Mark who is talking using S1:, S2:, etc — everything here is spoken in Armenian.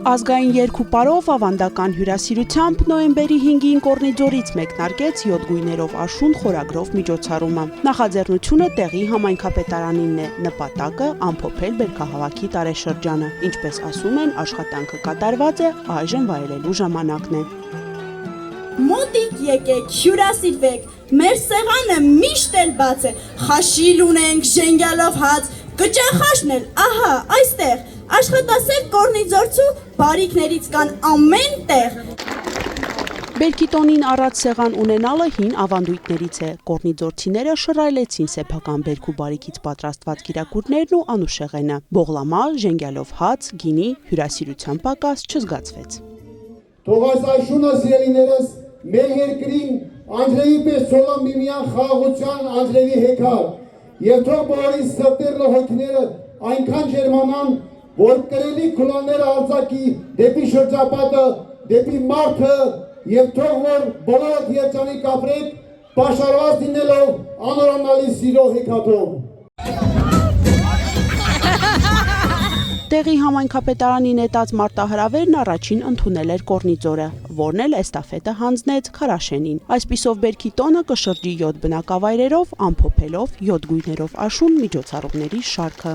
S1: Ազգային երկու պարով ավանդական հյուրասիրությամբ նոյեմբերի 5-ին Կորնիձորից մեկնարկեց 7 գույներով աշուն խորագրով միջոցառումը։ Նախաձեռնությունը տեղի համայնքապետարանինն է, նպատակը ամփոփել բերքահավաքի տարեշրջանը, ինչպես ասում են, աշխատանքը կատարված է, այժմ վայելելու ժամանակն է։
S2: Մոտիկ եկեք, հյուրասիրվեք, մեր սեղանը միշտ էլ բաց է, խաշիլ ունենք, ժենգյալով հաց, կճախաշն էլ, ահա, այստեղ, աշխատասեր Կորնիձորցու բարիքներից կան ամեն տեղ։
S1: Բերքի առած սեղան ունենալը հին ավանդույթներից է։ Կորնիձորցիները շռայլեցին սեփական բերք ու բարիքից պատրաստված կիրակուտներն ու անուշեղենը։ Բողլամա, ժենգյալով հաց, գինի, հյուրասիրության պակաս չզգացվեց։
S3: Թող այս աշունը սիրելիներս մեր երկրին անձրևի պես ցոլա միմյան խաղաղության անձրևի հեքար եւ թող բոլորի սրտերն ու հոգիները այնքան ջերմանան, որ կրելի քուլաները արձակի դեպի շրջապատը, դեպի մարդը եւ թող որ բոլորդ երջանիկ ապրեք, պաշարված լինելով անորանալի սիրո հեքաթով։
S1: Տեղի համայնքապետարանի նետած մարտահրավերն առաջին ընդունել էր Կորնիձորը, որն էլ էստաֆետը հանձնեց Քարաշենին։ Այսպիսով բերքի տոնը կշրջի 7 բնակավայրերով, ամփոփելով 7 գույներով աշուն միջոցառումների շարքը։